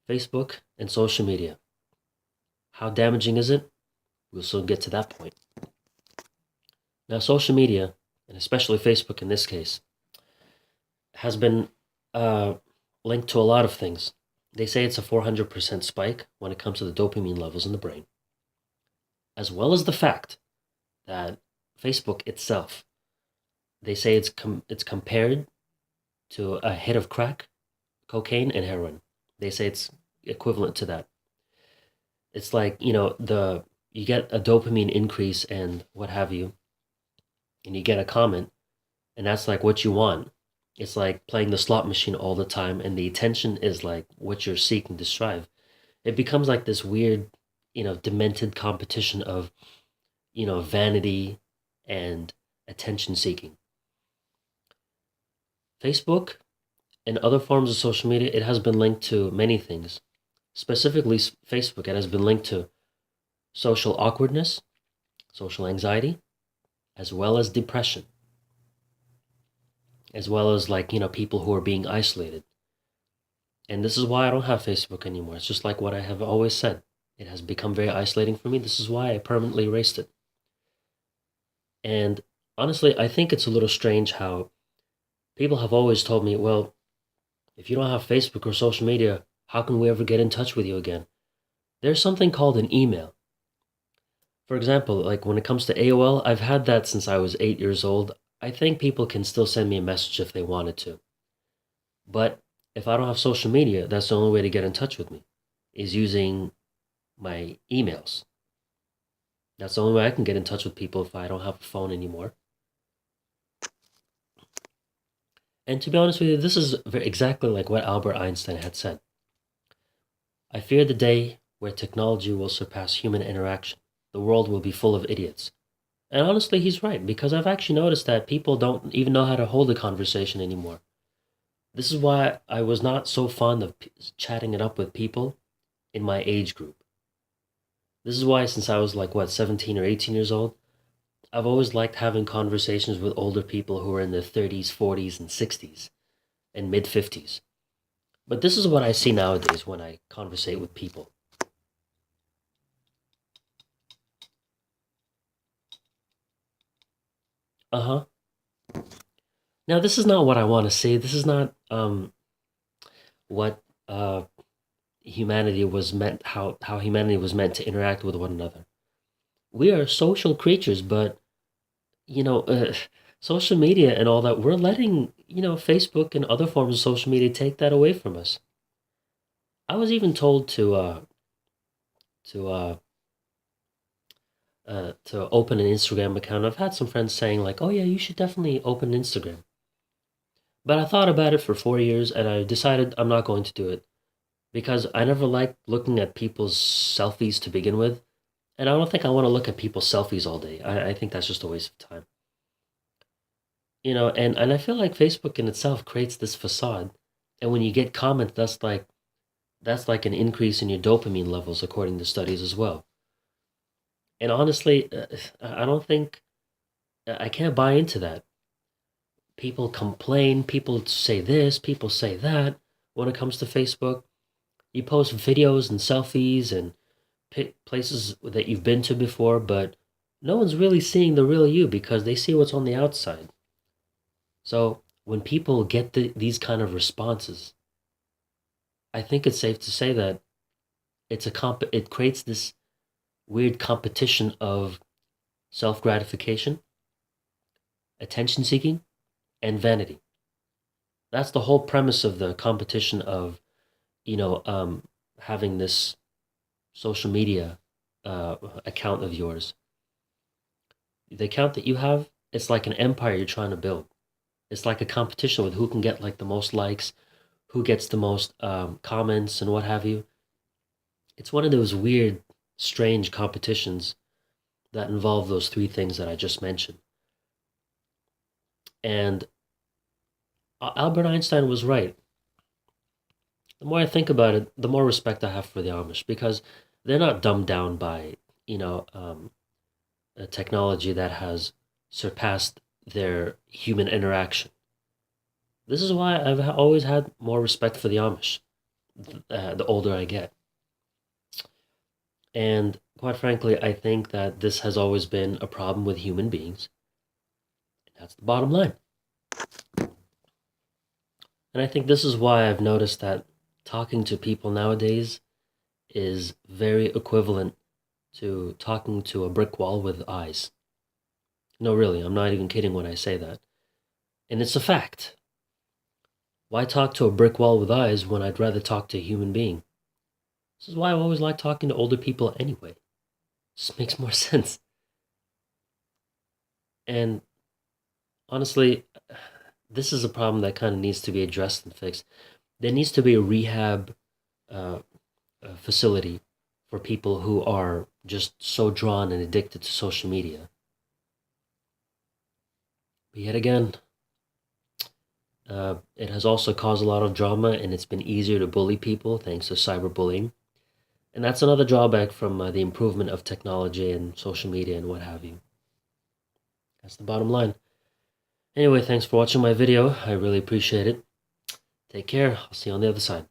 Facebook and social media. How damaging is it? We'll soon get to that point. Now, social media, and especially Facebook in this case, has been uh, linked to a lot of things. They say it's a 400% spike when it comes to the dopamine levels in the brain, as well as the fact that Facebook itself, they say it's compared to a hit of crack, cocaine, and heroin. They say it's equivalent to that. It's like, you get a dopamine increase and what have you, and you get a comment, and that's like what you want. It's like playing the slot machine all the time, and the attention is like what you're seeking to strive. It becomes like this weird, demented competition of, vanity and attention seeking. Facebook and other forms of social media, it has been linked to many things. Specifically, Facebook, it has been linked to social awkwardness, social anxiety, as well as depression, as well as like, people who are being isolated. And this is why I don't have Facebook anymore. It's just like what I have always said. It has become very isolating for me. This is why I permanently erased it. And honestly, I think it's a little strange how people have always told me, well, if you don't have Facebook or social media, how can we ever get in touch with you again? There's something called an email. For example, like when it comes to AOL, I've had that since I was 8 years old. I think people can still send me a message if they wanted to. But if I don't have social media, that's the only way to get in touch with me, is using my emails. That's the only way I can get in touch with people if I don't have a phone anymore. And to be honest with you, this is exactly like what Albert Einstein had said. I fear the day where technology will surpass human interaction. The world will be full of idiots. And honestly, he's right, because I've actually noticed that people don't even know how to hold a conversation anymore. This is why I was not so fond of chatting it up with people in my age group. This is why, since I was like, 17 or 18 years old, I've always liked having conversations with older people who are in their 30s, 40s, and 60s, and mid 50s. But this is what I see nowadays when I conversate with people. Uh huh. Now, this is not what I want to say. This is not what humanity was meant, how humanity was meant to interact with one another. We are social creatures, but you know, uh, social media and all that, we're letting, Facebook and other forms of social media take that away from us. I was even told to to open an Instagram account. I've had some friends saying like, "Oh yeah, you should definitely open Instagram." But I thought about it for 4 years and I decided I'm not going to do it because I never liked looking at people's selfies to begin with, and I don't think I want to look at people's selfies all day. I think that's just a waste of time. And I feel like Facebook in itself creates this facade, and when you get comments, that's like an increase in your dopamine levels according to studies as well. And honestly, I don't think I can't buy into that. People complain, people say this, people say that when it comes to Facebook. You post videos and selfies and places that you've been to before, but no one's really seeing the real you because they see what's on the outside. So when people get these kind of responses, I think it's safe to say that it creates this weird competition of self gratification, attention seeking, and vanity. That's the whole premise of the competition of, you know, um, having this social media account of yours. The account that you have, it's like an empire you're trying to build. It's like a competition with who can get like the most likes, who gets the most comments, and what have you. It's one of those weird, strange competitions that involve those three things that I just mentioned. And Albert Einstein was right. The more I think about it, the more respect I have for the Amish because they're not dumbed down by, you know, um, a technology that has surpassed their human interaction. This is why I've always had more respect for the Amish. the older I get. And quite frankly, I think that this has always been a problem with human beings. That's the bottom line. And I think this is why I've noticed that talking to people nowadays is very equivalent to talking to a brick wall with eyes. No, really, I'm not even kidding when I say that. And it's a fact. Why talk to a brick wall with eyes when I'd rather talk to a human being? This is why I always like talking to older people anyway. It just makes more sense. And honestly, this is a problem that kind of needs to be addressed and fixed. There needs to be a rehab uh, facility for people who are just so drawn and addicted to social media. But yet again, it has also caused a lot of drama, and it's been easier to bully people thanks to cyberbullying. And that's another drawback from the improvement of technology and social media and what have you. That's the bottom line. Anyway, thanks for watching my video. I really appreciate it. Take care. I'll see you on the other side.